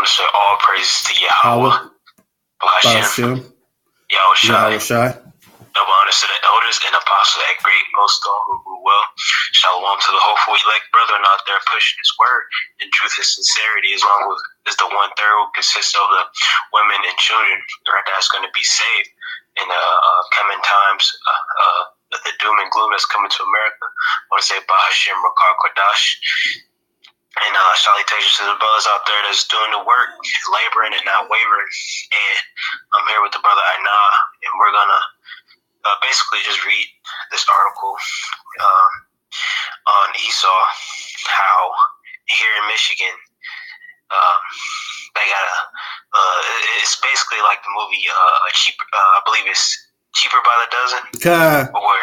want to say all praises to Yahweh, Hashem, Yahweh Shai. Double honors to the elders and apostles at great most who rule well. Shalom to the hopeful elect brethren out there pushing his word in truth and sincerity, as long as the 1/3 who consists of the women and children that's going to be saved in the coming times. The doom and gloom that's coming to America. I want to say Bahashim Rakar Kodash. And salutations to the brothers out there that's doing the work, laboring and not wavering. And I'm here with the brother Aina, and we're going to basically just read this article on Esau, how here in Michigan, they got it's basically like the movie Cheaper, I believe it's Cheaper by the Dozen. Or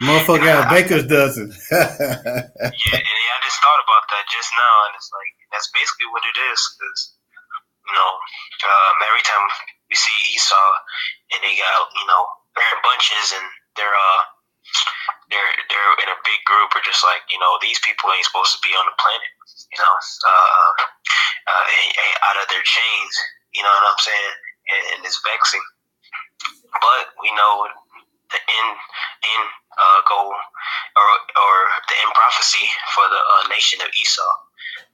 motherfucker got a baker's dozen. Yeah, I just thought about that just now, and it's like that's basically what it is. Because every time we see Esau, and they got they're in bunches, and they're in a big group, or just like these people ain't supposed to be on the planet. Out of their chains. You know what I'm saying? And it's vexing. But we know the end goal or the end prophecy for the nation of Esau,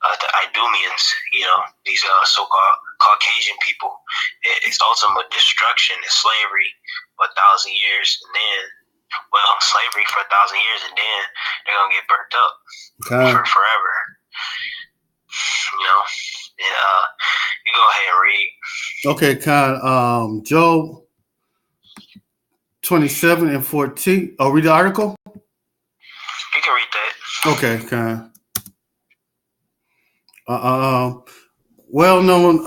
the Idumeans, these so-called Caucasian people. It's ultimate destruction and slavery for 1,000 years, and then, slavery for 1,000 years, and then they're gonna get burnt up for forever. You go ahead and read. Okay, Khan. Job 27 and 14. Oh, read the article? You can read that. Okay, Khan. Well known.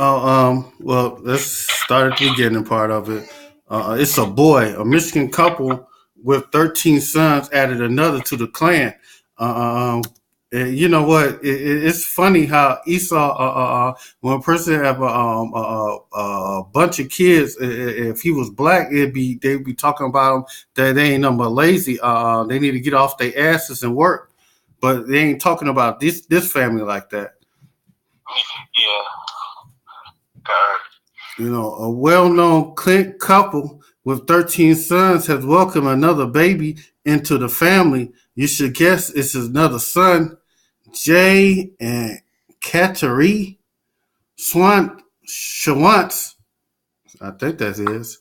Let's start at the beginning part of it. It's a boy. A Michigan couple with 13 sons added another to the clan. You know what? It's funny how Esau, when a person have a bunch of kids, if he was black, they'd be talking about him that they ain't nothing but lazy. They need to get off their asses and work, but they ain't talking about this family like that. Yeah. A well-known Clint couple with 13 sons has welcomed another baby into the family. You should guess it's another son. Jay and Kateri Schwantz, I think that is,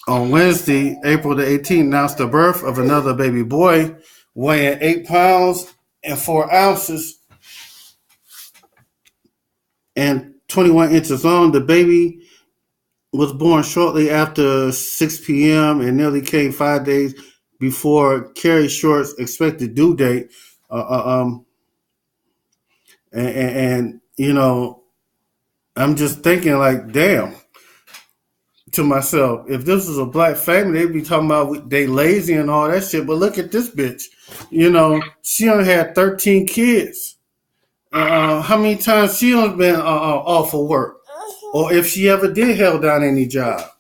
on Wednesday, April the 18th, announced the birth of another baby boy weighing 8 pounds and 4 ounces and 21 inches long. The baby was born shortly after 6 p.m. and nearly came 5 days before Carrie Short's expected due date. And I'm just thinking like, damn, to myself, if this was a black family, they'd be talking about they lazy and all that shit. But look at this bitch. She only had 13 kids. How many times she only been off of work? Or if she ever did held down any job.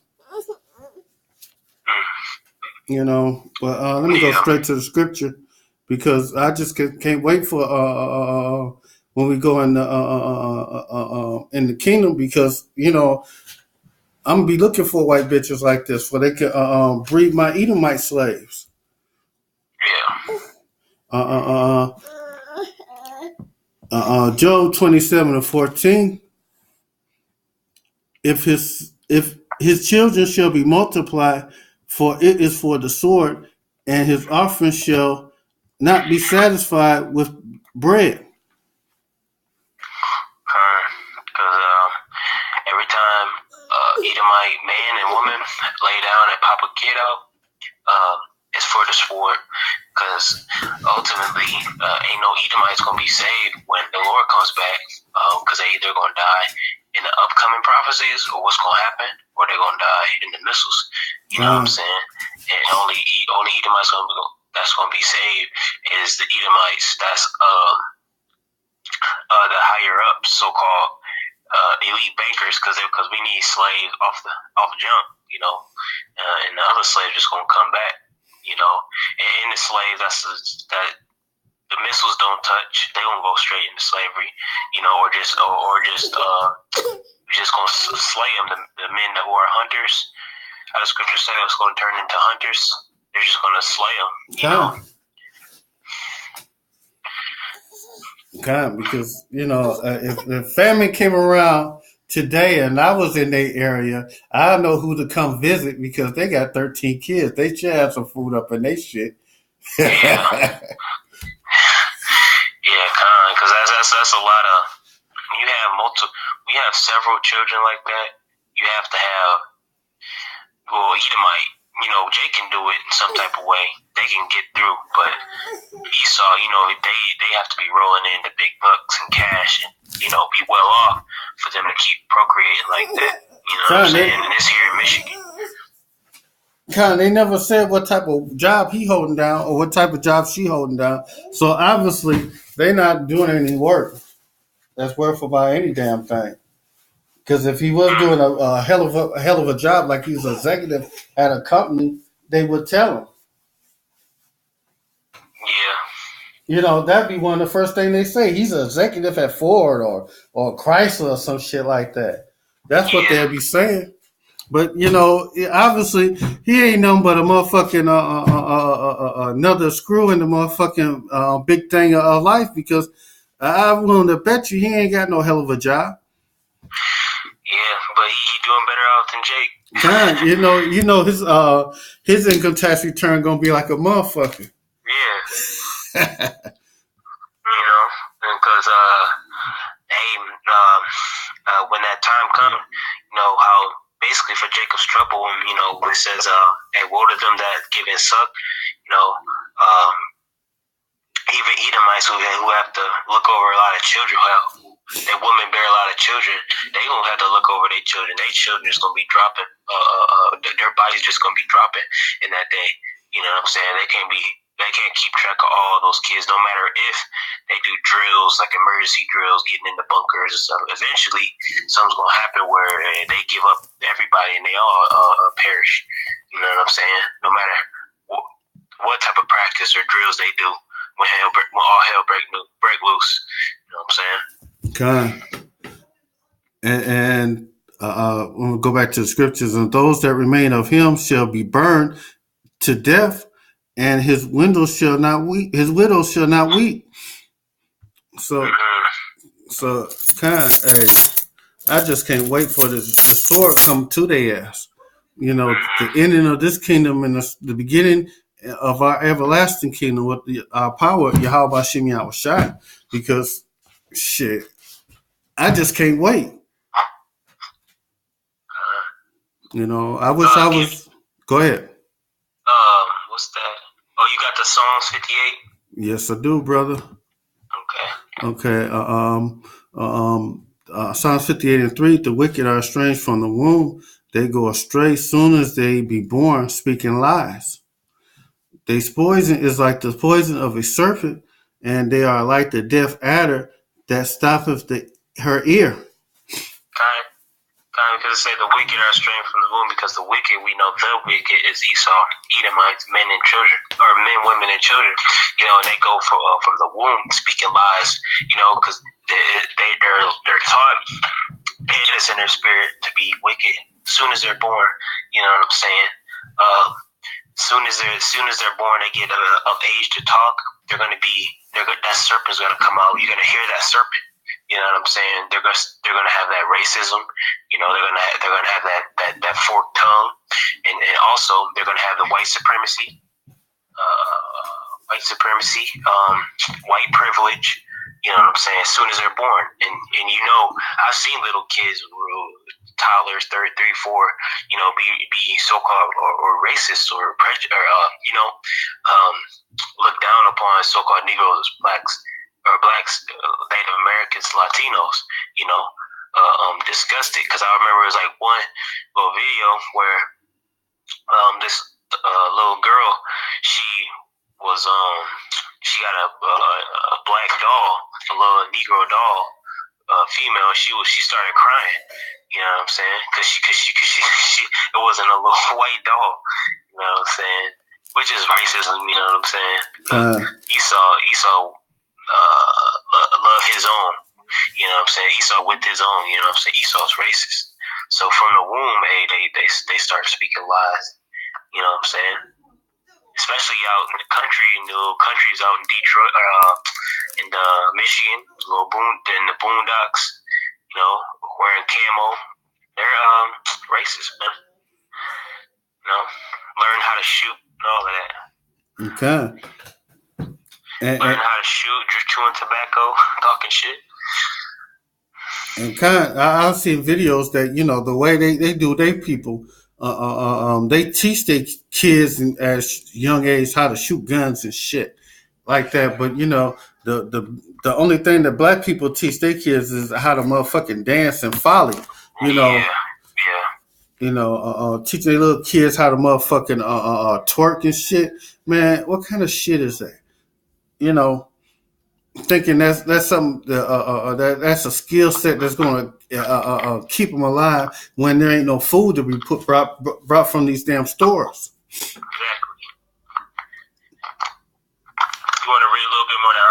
But let me go straight to the scripture, because I just can't wait for when we go in the kingdom, because I'm gonna be looking for white bitches like this, where they can breed my Edomite slaves. Yeah. Job 27 and 14. If his children shall be multiplied, for it is for the sword, and his offering shall not be satisfied with bread. Because every time Edomite man and woman lay down and pop a kid out, it's for the sword. Because ultimately, ain't no Edomites gonna be saved when the Lord comes back. Because they either gonna die in the upcoming prophecies, or what's gonna happen, or they're gonna die in the missiles. You know what I'm saying? And only Edomites that's gonna be saved is the Edomites that's the higher up, so-called elite bankers, because we need slaves off jump, and the other slaves just gonna come back, and the slaves that the missiles don't touch, they gonna go straight into slavery, or just you're just gonna slay them. The men that were hunters, how the scripture say it's gonna turn into hunters. They're just gonna slay them, because if famine came around today and I was in their area, I know who to come visit because they got 13 kids. They should have some food up in their shit. Yeah, because that's a lot of. When we have several children like that. You have to have. Well, Edomite, Jake can do it in some type of way. They can get through, but Esau, they have to be rolling in the big bucks and cash and, be well off for them to keep procreating like that. You know what I'm saying? And it's here in Michigan. They never said what type of job he holding down or what type of job she holding down. So obviously they not doing any work that's worth about any damn thing. Because if he was doing a hell of a job, like he was an executive at a company, they would tell him. Yeah. That'd be one of the first things they say. He's an executive at Ford or Chrysler or some shit like that. That's what they'd be saying. But obviously he ain't nothing but a motherfucking another screw in the motherfucking big thing of life. Because I'm willing to bet you he ain't got no hell of a job. Yeah, but he doing better out than Jake. His income tax return gonna be like a motherfucker. Yeah. Because when that time comes, how basically for Jacob's trouble, it says, "Hey, woe to them that give and suck," even Edomites who have to look over a lot of children, that women bear a lot of children, they gonna have to look over their children. Their children is gonna be dropping. Their body's just gonna be dropping in that day. You know what I'm saying? They can't keep track of all those kids, no matter if they do drills, like emergency drills, getting in the bunkers and stuff. Eventually, something's going to happen where they give up everybody and they all perish. You know what I'm saying? No matter what type of practice or drills they do, when all hell break loose. You know what I'm saying? And we'll go back to the scriptures. And those that remain of him shall be burned to death, and his widows shall not weep. So hey, I just can't wait for the sword come to their ass. The ending of this kingdom and the beginning of our everlasting kingdom with our power, Yahweh Shem Yahushai. Because shit, I just can't wait. I wish I was. Go ahead. What's that? Oh, you got the Psalms 58? Yes, I do, brother. Okay. Psalms 58:3. The wicked are estranged from the womb. They go astray soon as they be born, speaking lies. Their poison is like the poison of a serpent, and they are like the deaf adder that stoppeth her ear. Because it say the wicked are estranged from the womb, because the wicked, we know the wicked is Esau, Edomites, men and children, or men, women, and children. And they go from the womb speaking lies. Because they're taught, it is in their spirit to be wicked as soon as they're born. You know what I'm saying? Soon as they're born, they get of age to talk. That serpent's gonna come out. You're gonna hear that serpent. You know what I'm saying? They're gonna have that racism. They're gonna have that forked tongue, and also they're gonna have the white supremacy, white privilege. You know what I'm saying? As soon as they're born, and I've seen little kids, toddlers, 3, 4, be so-called or racist or look down upon so-called Negroes, blacks, Native Americans, Latinos, disgusted. Because I remember it was like one little video where this little girl, she got a black doll, a little Negro doll, female. She started crying. You know what I'm saying? Because she it wasn't a little white doll. You know what I'm saying? Which is racism. You know what I'm saying? Esau love his own. You know what I'm saying? Esau with his own. You know what I'm saying? Esau's racist. So from the womb, they start speaking lies. You know what I'm saying? Especially out in the country, in the little countries out in Detroit, in Michigan, in the boondocks. You know, wearing camo. They're racist, man. You know, learn how to shoot and all of that. Okay. Learn how to shoot, just chewing tobacco, talking shit. And I've seen videos that, you know, the way they do their people, they teach their kids at young age how to shoot guns and shit like that. But you know, the only thing that black people teach their kids is how to motherfucking dance and folly. You know, yeah. You know, teaching their little kids how to motherfucking twerk and shit. Man, what kind of shit is that? You know. Thinking that's something that's a skill set that's going to keep them alive when there ain't no food to be brought from these damn stores. Exactly. You want to read a little bit more of that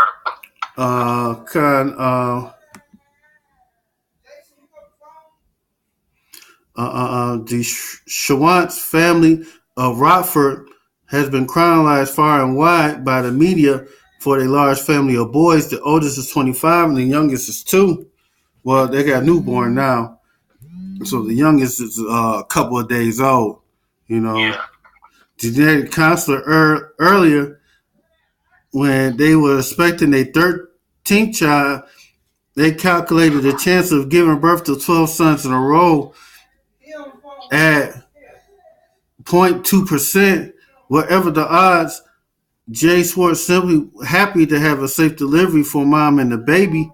article? The Schwantz family of Rockford has been chronicled far and wide by the media for a large family of boys. The oldest is 25 and the youngest is 2. Well, they got a newborn now. So the youngest is a couple of days old, you know. Yeah. The genetic counselor earlier, when they were expecting a 13th child, they calculated the chance of giving birth to 12 sons in a row at 0.2%. Whatever the odds, Jay Schwartz simply happy to have a safe delivery for mom and the baby,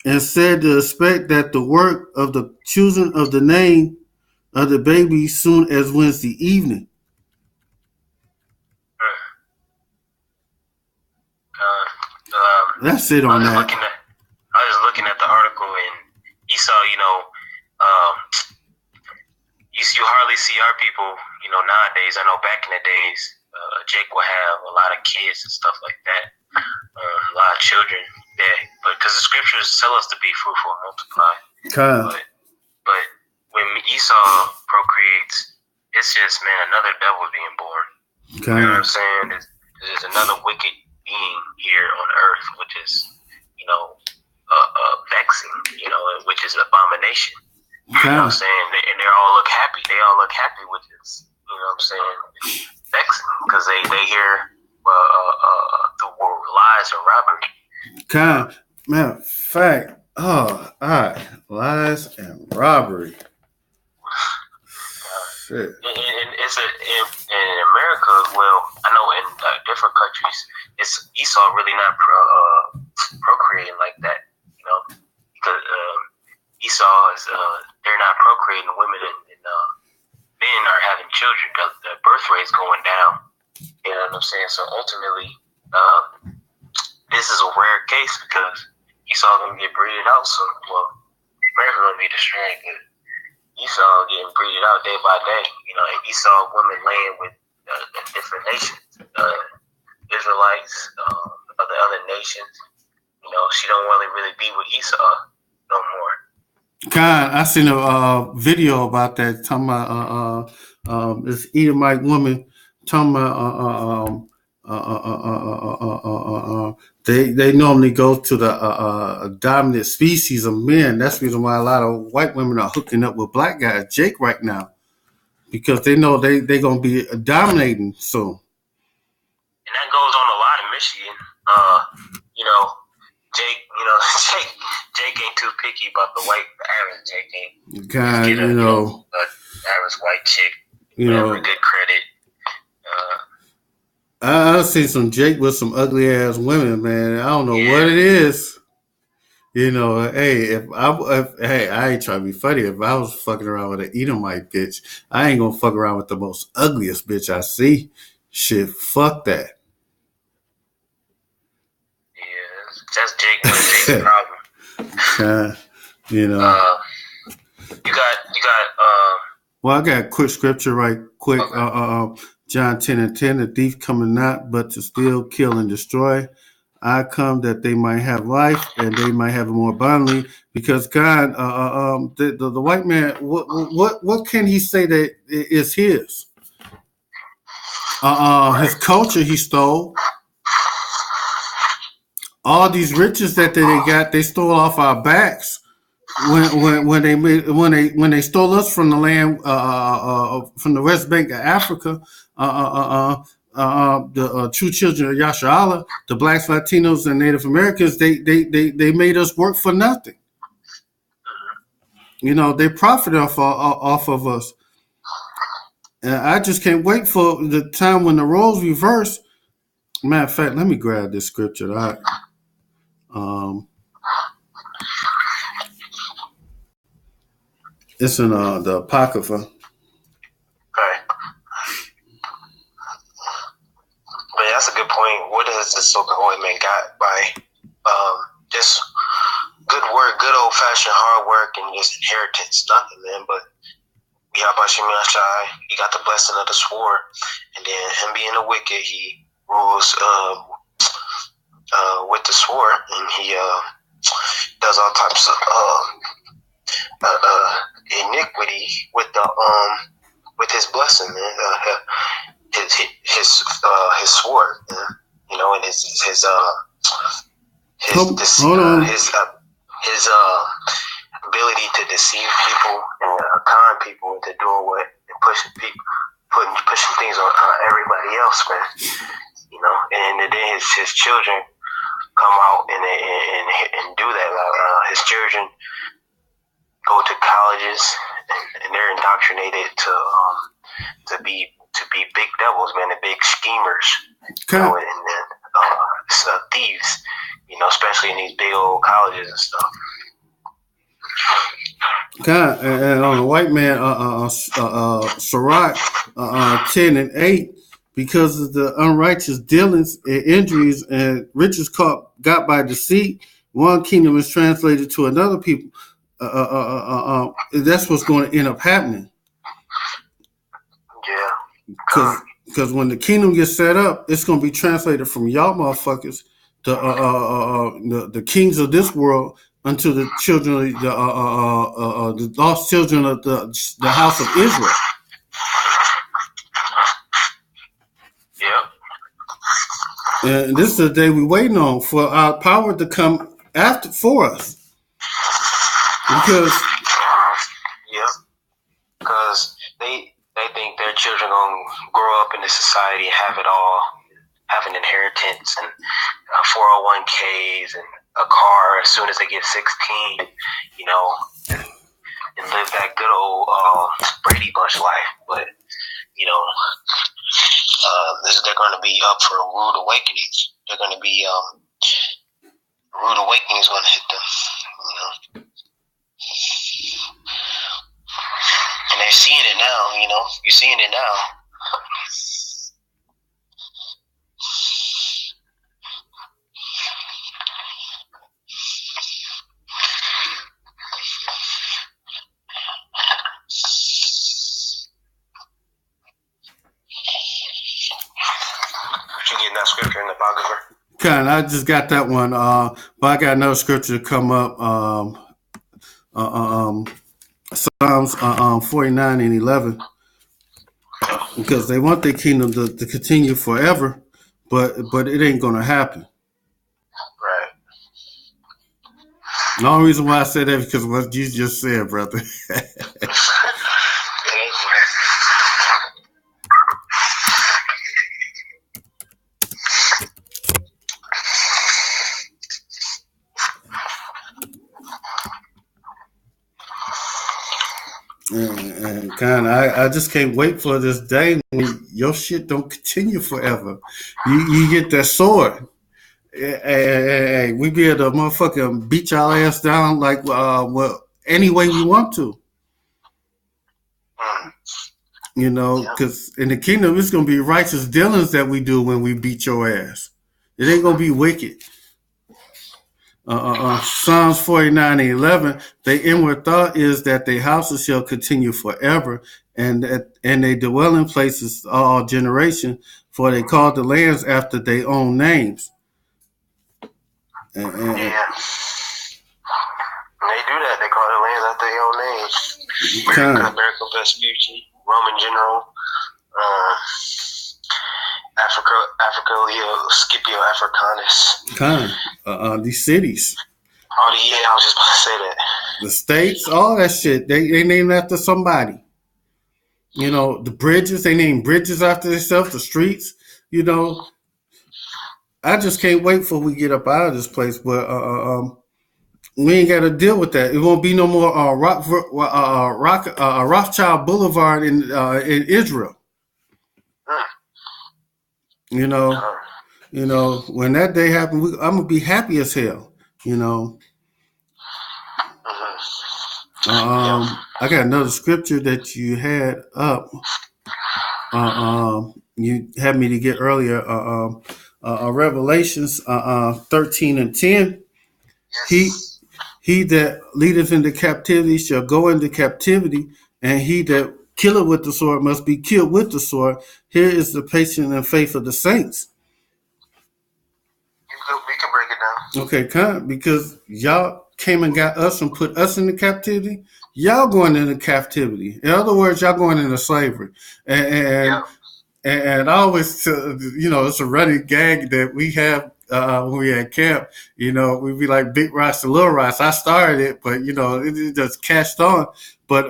and said to expect that the work of the choosing of the name of the baby soon as Wednesday evening. That's it on that. I was just looking at the article, and Esau, you know, you hardly see our people, you know, nowadays. I know back in the days, Jake would have a lot of kids and stuff like that, a lot of children. Yeah, but because the scriptures tell us to be fruitful and multiply. But when Esau procreates, it's just, man, another devil being born. You know what I'm saying? There's another wicked being here on earth, which is, you know, vexing, you know, which is abomination. You know what I'm saying? And they all look happy. They all look happy, which is, you know what I'm saying, vexing, because they hear the word lies or robbery. Matter of fact, all right, lies and robbery. Shit. And it's in America as well. I know in different countries, it's Esau really not procreating like that, you know, because Esau is they're not procreating. Women and men are having children. The birth rate's going down. You know what I'm saying? So ultimately, this is a rare case because Esau gonna get breeded out soon. Well, America gonna be destroyed, but Esau getting breeded out day by day. You know, Esau women laying with different nations, Israelites, the other nations. You know, she don't really be with Esau no more. I seen a video about that, talking about this Edomite woman talking about they normally go to the dominant species of men. That's the reason why a lot of white women are hooking up with black guys, Jake, right now, because they know they're gonna be dominating soon. And that goes on a lot in Michigan. You know, Jake ain't too picky about the average Jake ain't. God, you know, average white chick, you know, good credit. I see some Jake with some ugly ass women, man. I don't know what it is. You know, hey, I ain't trying to be funny. If I was fucking around with an Edomite bitch, I ain't gonna fuck around with the most ugliest bitch I see. Shit, fuck that. That's Jake's problem. You know. You got. Well, I got a quick scripture right quick. Okay. John 10:10. The thief cometh not but to steal, kill, and destroy. I come that they might have life and they might have it more abundantly. Because God, the white man, what can he say that is his? His culture he stole. All these riches that they got, they stole off our backs. When they stole us from the land from the West Bank of Africa, the true children of Yasharala, the blacks, Latinos, and Native Americans, they made us work for nothing. They profited off of us, and I just can't wait for the time when the roles reverse. Matter of fact, let me grab this scripture. It's in the Apocrypha. Okay. But that's a good point. What has the so-called white man got by just good work, good old-fashioned hard work, and just inheritance? Nothing, man. But he got the blessing of the sword, and then him being a wicked, he rules with the sword, and he does all types of iniquity with his blessing, man. His sword, man. And his ability to deceive people and con people into doing what and pushing things on everybody else, man. And then his children come out and do that. His children go to colleges and they're indoctrinated to be big devils, man, and big schemers, and thieves, especially in these big old colleges and stuff. God, and on the white man, Sirach 10 and 8, because of the unrighteous dealings and injuries and riches got by deceit, one kingdom is translated to another people. That's what's going to end up happening. Yeah. Because when the kingdom gets set up, it's going to be translated from y'all motherfuckers to the kings of this world unto the children of the lost children of the house of Israel. Yeah. And this is the day we're waiting on for our power to come for us. Because they think their children gonna grow up in this society, have it all, have an inheritance and 401ks and a car as soon as they get 16, and live that good old Brady Bunch life. But they're going to be up for a rude awakening. They're going to be rude awakening is going to hit them. And they're seeing it now. You're seeing it now. You getting that scripture in the Apocrypha? Kind, I just got that one, but I got another scripture to come up. Psalms 49 and 11, because they want their kingdom to continue forever, but it ain't gonna happen. Right. The only reason why I said that is because what you just said, brother. And kind of, I just can't wait for this day when your shit don't continue forever. You get that sword. Hey, we be able to motherfucking beat y'all ass down like any way we want to. Because in the kingdom, it's going to be righteous dealings that we do when we beat your ass. It ain't going to be wicked. Psalms 49 and 11, the inward thought is that their houses shall continue forever, and they dwell in places all generation, for they call the lands after their own names. And they do that. They call their lands after their own names. America Vespucci, Roman general, Africa, Scipio Africanus. These cities. I was just about to say that. The states, all that shit, they named after somebody. You know, the bridges, they named bridges after themselves, the streets, you know. I just can't wait for we get up out of this place, but we ain't got to deal with that. It won't be no more Rothschild Boulevard in Israel. You know, when that day happens, I'm gonna be happy as hell. You know. I got another scripture that you had up. You had me to get earlier. Revelations 13 and 10. Yes. He that leadeth into captivity shall go into captivity, and he that killeth with the sword must be killed with the sword. Here is the patience and faith of the saints. We can break it down. Okay, because y'all came and got us and put us into captivity. Y'all going into captivity. In other words, y'all going into slavery. And I always, it's a running gag that we have when we at camp. You know, we be like big rocks to little rocks. I started it, but it just cashed on. But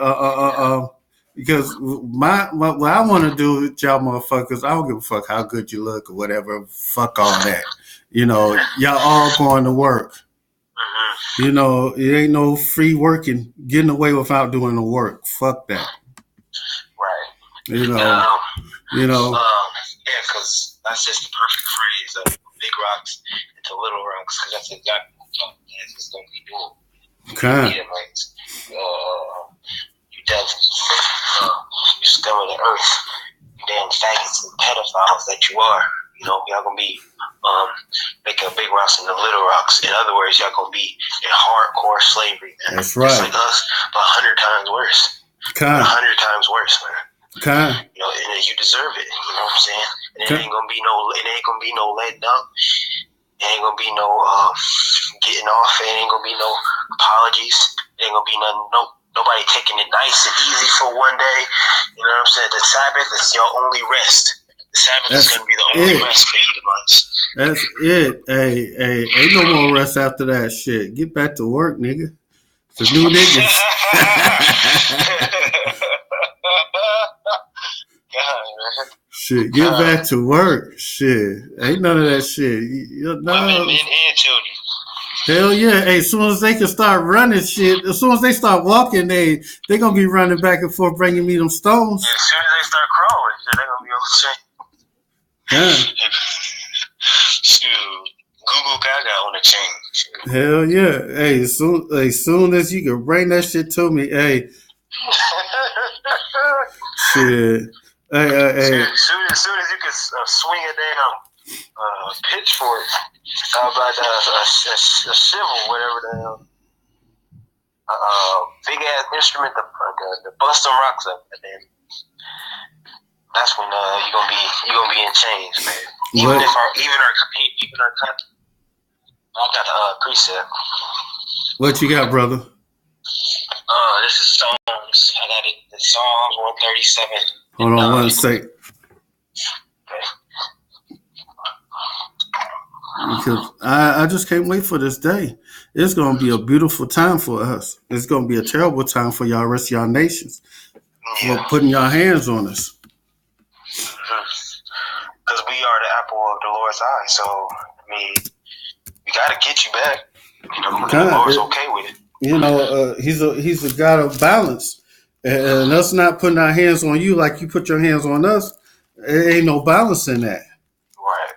because what I want to do with y'all motherfuckers, I don't give a fuck how good you look or whatever. Fuck all that. Y'all all going to work. It ain't no free working, getting away without doing the work. Fuck that. Right. Because that's just the perfect phrase of big rocks into little rocks, because that's exactly what it's going to be doing. Okay. You devils, you scum of the earth, you damn faggots and pedophiles that you are. Y'all going to be making big rocks into little rocks. In other words, y'all going to be in hardcore slavery, man. That's right. Just like us, but 100 times worse. Okay. 100 times worse, man. Okay. And you deserve it. You know what I'm saying? And it ain't gonna be no letting up. It ain't gonna be no getting off. It ain't gonna be no apologies. It ain't gonna be nobody taking it nice and easy for one day. You know what I'm saying? The Sabbath is your only rest. The Sabbath is gonna be the only rest for Edomites. That's it. Hey, ain't no more rest after that shit. Get back to work, nigga. The new niggas. Shit, get back to work. Shit, ain't none of that shit. Women, men, and children. Hell yeah! Hey, as soon as they can start running shit, as soon as they start walking, they gonna be running back and forth, bringing me them stones. As soon as they start crawling, they're gonna be on the chain. Yeah. Shoot, Google Gaga on the chain. Shoot. Hell yeah! Hey, as soon as you can bring that shit to me, hey. Shit. Hey. As soon as you can swing a damn pitchfork about a shovel, whatever the hell, big ass instrument to bust some rocks up, and then that's when you gonna be in chains, man. Even our country. I got the precept. What you got, brother? This is Psalms. I got it. It's Psalms 137. Hold on one sec. Okay. Because I just can't wait for this day. It's going to be a beautiful time for us. It's going to be a terrible time for y'all, rest of y'all nations, for putting y'all hands on us. Because we are the apple of the Lord's eye. So, we got to get you back. The Lord's okay with it. He's a God of balance. And us not putting our hands on you like you put your hands on us, there ain't no balance in that. Right.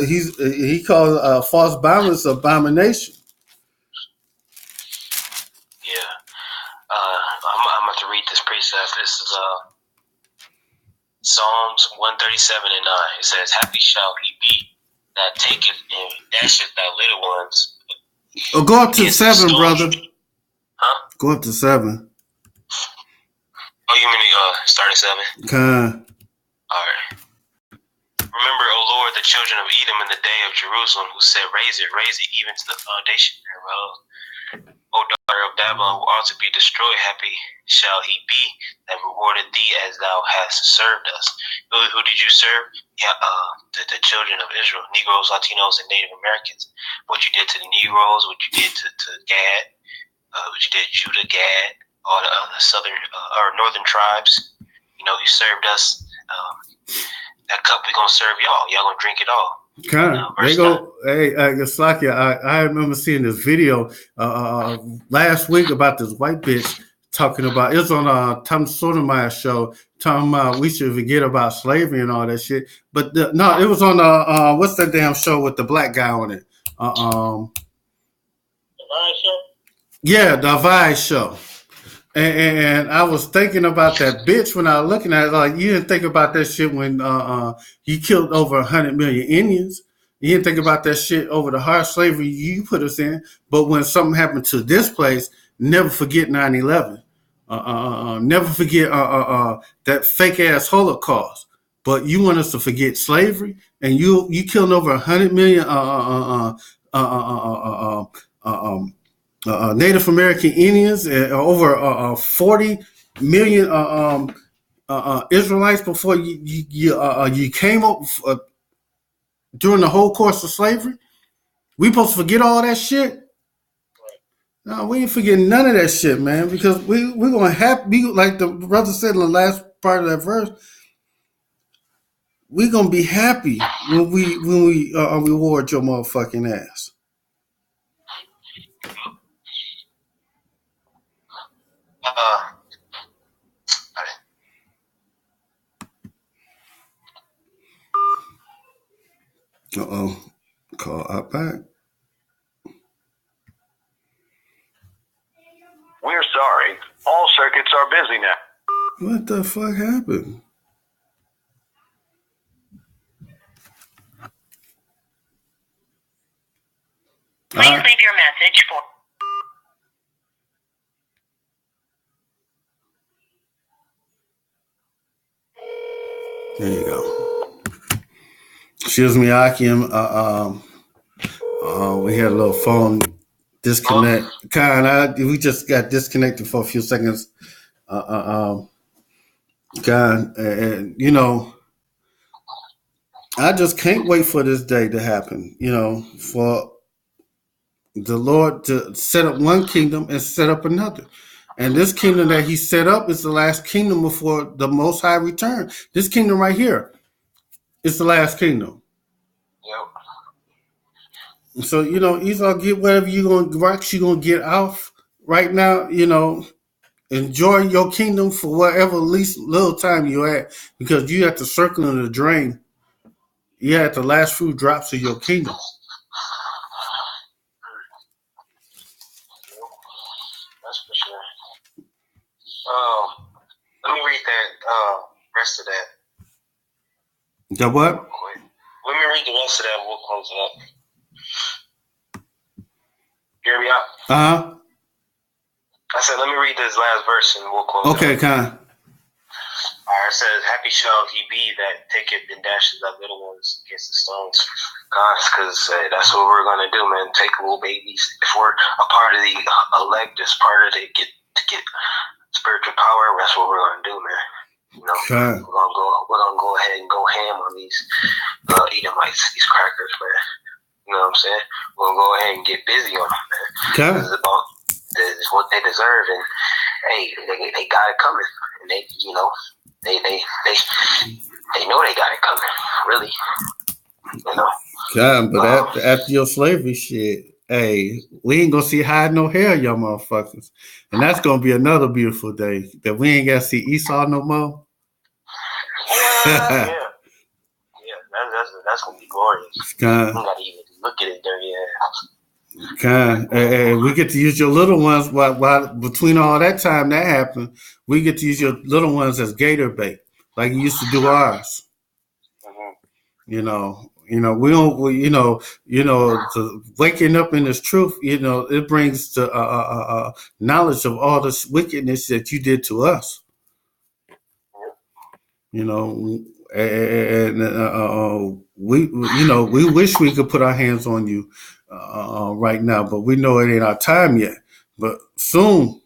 He calls false balance abomination. Yeah. I'm about to read this precept. This is Psalms 137 and 9. It says, "Happy shall he be that taketh and dasheth thy little ones." Oh, go up to 7, brother. Huh? Go up to 7. Oh, you mean start at 7? Okay. All right. Remember, O Lord, the children of Edom in the day of Jerusalem, who said, raise it, even to the foundation thereof. O daughter of Babylon, who ought to be destroyed, happy shall he be that rewarded thee as thou hast served us. Who did you serve? Yeah, the children of Israel, Negroes, Latinos, and Native Americans. What you did to the Negroes, what you did to Gad, what you did Judah, Gad, all the other southern or northern tribes. You served us. That cup we gonna serve y'all. Y'all gonna drink it all. They go, hey, Yaslaki, I remember seeing this video last week about this white bitch talking about, it was on Tom Sotomayor's show, talking about we should forget about slavery and all that shit. But no, it was on what's that damn show with the black guy on it? The Vice show? Yeah, the Vice show. And I was thinking about that bitch when I was looking at it. Like, you didn't think about that shit when you killed over 100 million Indians. You didn't think about that shit over the hard slavery you put us in. But when something happened to this place, never forget 9/11. Never forget that fake ass Holocaust. But you want us to forget slavery, and you killed over 100 million Native American Indians, over 40 million Israelites before you came up during the whole course of slavery. We supposed to forget all that shit? No, we ain't forgetting none of that shit, man. Because we're gonna be like the brother said in the last part of that verse. We're gonna be happy when we reward your motherfucking ass. Call up back. We're sorry. All circuits are busy now. What the fuck happened? Please leave your message for... There you go. Excuse me, Akim. We had a little phone disconnect. We just got disconnected for a few seconds. And I just can't wait for this day to happen. For the Lord to set up one kingdom and set up another. And this kingdom that he set up is the last kingdom before the Most High return. This kingdom right here is the last kingdom. Yep. So, Esau, get whatever you're going to get off right now. Enjoy your kingdom for whatever least little time you're at, because you have to circle in the drain. You have the last few drops of your kingdom. That's for sure. Let me read that rest of that. The what? Let me read the rest of that. We'll close it up. Hear me out? I said, let me read this last verse and we'll close it up. Okay, All right, it says, happy shall he be that taketh and dashes thy little ones against the stones. Because that's what we're going to do, man. Take little babies. If we're a part of the elect, as part of the get spiritual power, that's what we're going to do, man. We're gonna go ahead and go ham on these Edomites, these crackers, man. You know what I'm saying? We're gonna go ahead and get busy on them, man. This is what they deserve, and hey, they got it coming, and they know they got it coming, really. But after your slavery shit, hey, we ain't gonna see hide no hair, y'all motherfuckers, and that's gonna be another beautiful day that we ain't gotta see Esau no more. Yeah, that's gonna be glorious. We gotta even look at it there, yeah. We get to use your little ones while between all that time that happened. We get to use your little ones as gator bait, like you used to do ours. Mm-hmm. We don't. To waking up in this truth. It brings the knowledge of all this wickedness that you did to us. and we, we wish we could put our hands on you right now, but we know it ain't our time yet. But soon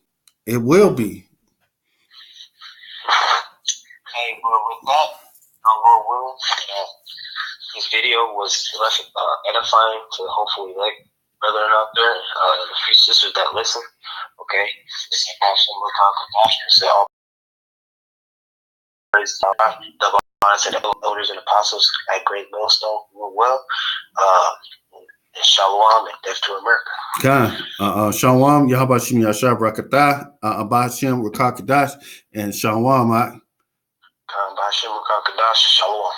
it will be. Hey, well, with that, Lord willing, this video was edifying to hopefully like brethren out there, and a few sisters that listen. Okay, this is Pastor Compassion. Say all praise to God, the honors and elders and apostles at Great Millstone who well. And Shalom and death to America. Khan, Shalom, Yahabashim Yashar Brakatah, Abashim Rakakadash, and Shalom. Khan Bashim Rakakadash, Shalom.